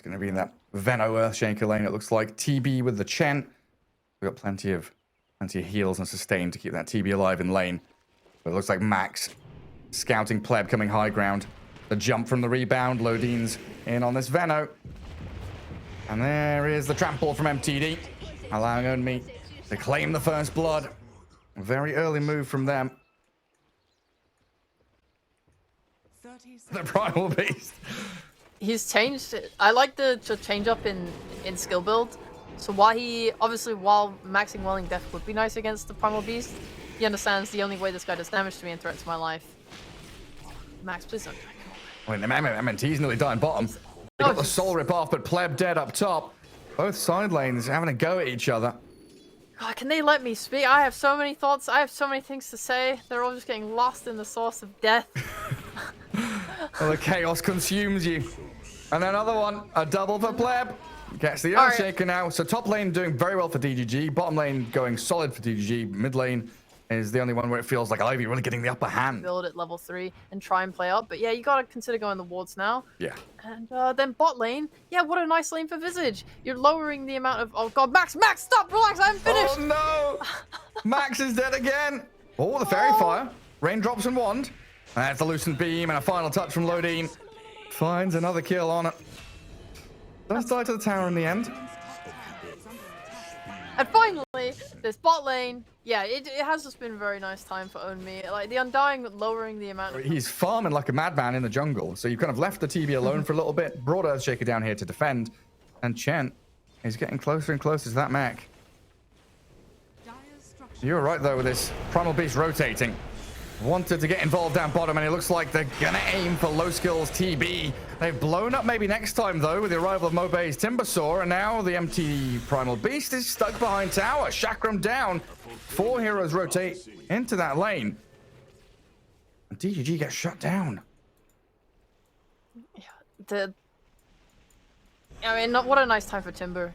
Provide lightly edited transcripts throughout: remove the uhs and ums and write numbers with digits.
It's going to be in that Veno Earthshaker lane, it looks like. TB with the Chen. We've got plenty of heals and sustain to keep that TB alive in lane. But it looks like Max scouting Pleb coming high ground. The jump from the rebound. Lodine's in on this Veno. And there is the trample from MTD, allowing Onmi to claim the first blood. A very early move from them. The Primal Beast. He's changed it. I like the change up in skill build. So while maxing Welling Death would be nice against the Primal Beast, he understands the only way this guy does damage to me and threats my life. Max, please don't try. Wait, MNT's nearly dying bottom. They got the soul rip off, but Pleb dead up top. Both side lanes having a go at each other. God, can they let me speak? I have so many thoughts. I have so many things to say. They're all just getting lost in the source of death. Well, the chaos consumes you. And another one, a double for Pleb. Gets the Earthshaker now. So top lane doing very well for DGG. Bottom lane going solid for DGG. Mid lane is the only one where it feels like Ivy really getting the upper hand. Build at level 3 and try and play up. But yeah, you gotta consider going the wards now. Yeah. And then bot lane. Yeah, what a nice lane for Visage. You're lowering the amount of... Oh god, Max, stop, relax, I'm finished. Oh no! Max is dead again. Oh, the Fairy Fire. Raindrops and Wand. That's the Lucent Beam and a final touch from Lodine. Finds another kill on it. Does die to the tower in the end. And finally, this bot lane. Yeah, it has just been a very nice time for Onmi. Like, the Undying lowering the amount of... He's farming like a madman in the jungle. So you've kind of left the TB alone for a little bit. Brought Earthshaker down here to defend. And Chen is getting closer and closer to that mech. You're right, though, with this Primal Beast rotating. Wanted to get involved down bottom, and it looks like they're gonna aim for low skills TB. They've blown up maybe next time, though, with the arrival of Mobe's Timbersaw, and now the MT Primal Beast is stuck behind tower. Chakram down. 4 heroes rotate into that lane. And DGG gets shut down. What a nice time for Timber.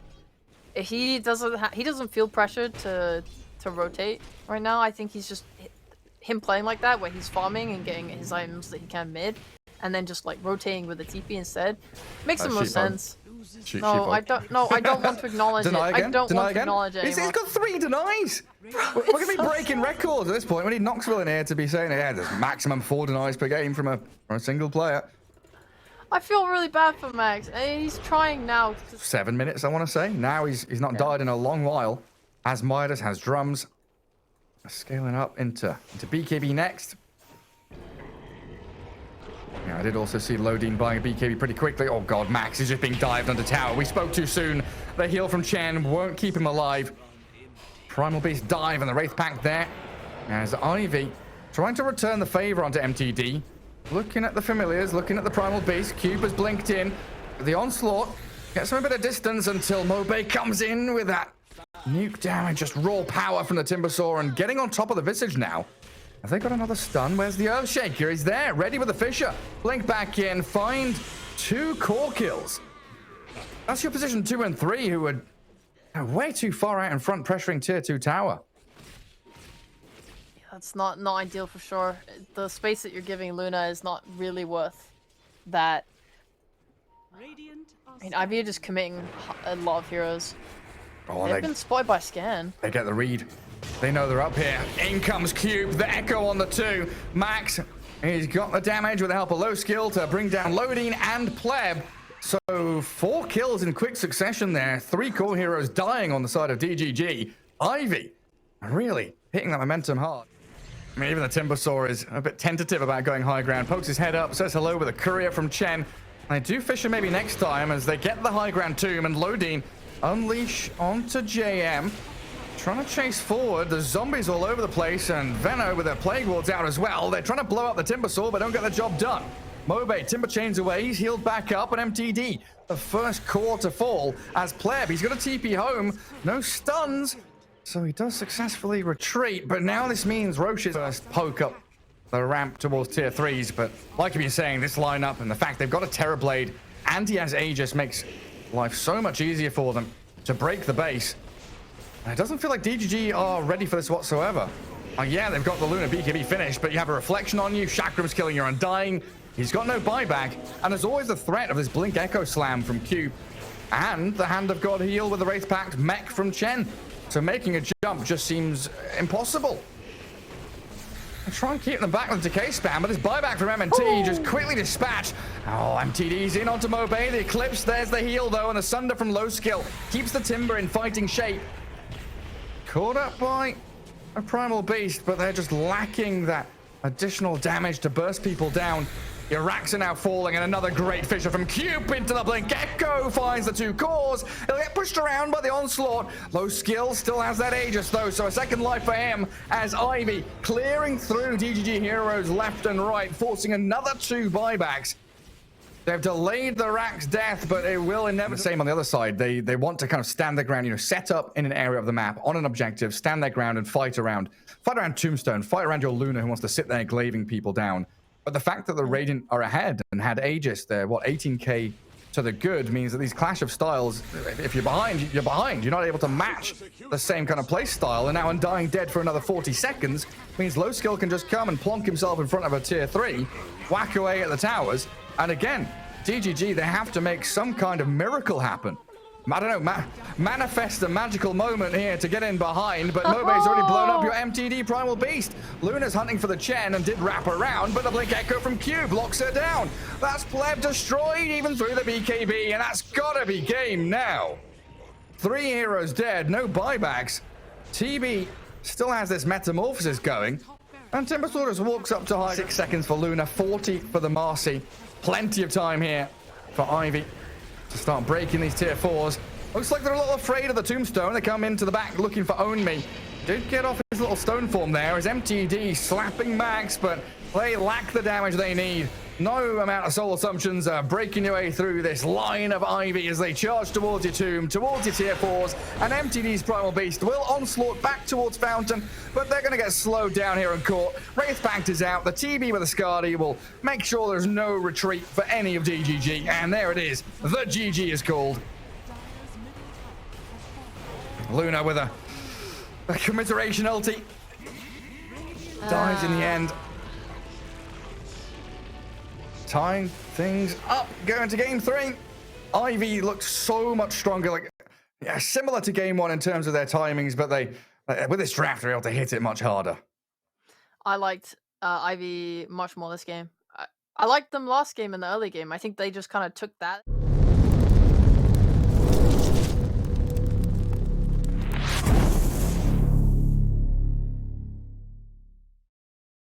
He doesn't feel pressured to rotate right now. I think he's just... him playing like that, where he's farming and getting his items that he can mid, and then just like rotating with the TP instead, makes the most sense. I don't want to acknowledge it. I don't want to acknowledge it anymore. He's got 3 denies. We're going to be breaking records at this point. We need Knoxville in here to be saying, yeah, there's maximum 4 denies per game from a single player. I feel really bad for Max. He's trying now. 7 minutes, I want to say. Now he's not died in a long while. As Midas has drums. Scaling up into BKB next. Yeah, I did also see Lodine buying a BKB pretty quickly. Oh god, Max is just being dived under tower. We spoke too soon. The heal from Chen won't keep him alive. Primal Beast dive and the Wraith Pact there. As Ivy trying to return the favor onto MTD. Looking at the familiars, looking at the Primal Beast. Cube has blinked in. The onslaught gets him a bit of distance until Mobe comes in with that nuke damage, just raw power from the Timbersaw, and getting on top of the Visage now. Have they got another stun? Where's the Earthshaker? He's there, ready with the Fisher. Blink back in, find 2 core kills. That's your position 2 and 3, who are way too far out in front, pressuring tier 2 tower. Yeah, that's not ideal for sure. The space that you're giving Luna is not really worth that. I mean, Ivy are just committing a lot of heroes. Oh, They've been spotted by Scan. They get the read. They know they're up here. In comes Cube, the Echo on the 2. Max, he's got the damage with the help of low skill to bring down Lodine and Pleb. So 4 kills in quick succession there. 3 core heroes dying on the side of DGG. Ivy really hitting that momentum hard. I mean, even the Timbersaw is a bit tentative about going high ground. Pokes his head up, says hello with a courier from Chen. They do Fisher maybe next time as they get the high ground tomb, and Lodine unleash onto JM. Trying to chase forward. There's zombies all over the place, and Veno with their Plague Wards out as well. They're trying to blow up the Timbersaw, but don't get the job done. Mobe, Timber chains away. He's healed back up, and MTD, the first core to fall as Pleb. He's got a TP home. No stuns, so he does successfully retreat, but now this means Roche's first poke up the ramp towards tier 3s, but like you've been saying, this lineup and the fact they've got a Terrorblade and he has Aegis makes life so much easier for them to break the base. And it doesn't feel like DGG are ready for this whatsoever. Yeah, they've got the Luna BKB finished, but you have a reflection on you. Chakram's killing your Undying. He's got no buyback, and there's always the threat of this Blink Echo Slam from Cube, and the Hand of God heal with the Wraith Pact mech from Chen. So making a jump just seems impossible. I try and keep them back with the decay spam, but this buyback from MNT just quickly dispatched. Oh, MTD's in onto Mobay. The Eclipse, there's the heal though, and the Sunder from low skill keeps the Timber in fighting shape. Caught up by a Primal Beast, but they're just lacking that additional damage to burst people down. Iraqs are now falling, and another great fissure from Cube into the Blink Echo finds the two cores. He'll get pushed around by the onslaught. Low skill still has that Aegis though, so a second life for him as Ivy clearing through DGG heroes left and right, forcing another 2 buybacks. They've delayed the Rack's death, but it will inevitably. The same on the other side. They want to kind of stand their ground, you know, set up in an area of the map on an objective, stand their ground and fight around Tombstone, fight around your Luna who wants to sit there glaving people down. But the fact that the Radiant are ahead and had Aegis there, what, 18k to the good, means that these clash of styles, if you're behind, you're behind. You're not able to match the same kind of play style. And now Undying dead for another 40 seconds means low skill can just come and plonk himself in front of a tier 3, whack away at the towers. And again, DGG, they have to make some kind of miracle happen. I don't know, manifest a magical moment here to get in behind, but Mobay's already blown up your MTD Primal Beast. Luna's hunting for the Chen and did wrap around, but the Blink Echo from Cube locks her down. That's Pleb destroyed even through the BKB, and that's gotta be game now. 3 heroes dead, no buybacks. TB still has this metamorphosis going, and Timbersaw just walks up to high. 6 seconds for Luna, 40 for the Marcy. Plenty of time here for Ivy to start breaking these tier 4s. Looks like they're a little afraid of the Tombstone. They come into the back looking for Own Me. Did get off his little stone form there as MTD slapping Max, but they lack the damage they need. No amount of soul assumptions are breaking your way through this line of Ivy as they charge towards your tomb, towards your tier 4s, and MTD's Primal Beast will onslaught back towards Fountain, but they're going to get slowed down here and caught. Wraith Pact is out. The TB with the Skadi will make sure there's no retreat for any of DGG, and there it is. The GG is called. Luna with a commiseration ulti. Dies in the end. Tying things up, going to game 3. Ivy looks so much stronger, like similar to game 1 in terms of their timings, but they with this draft are able to hit it much harder. I liked Ivy much more this game. I liked them last game in the early game. I think they just kind of took that.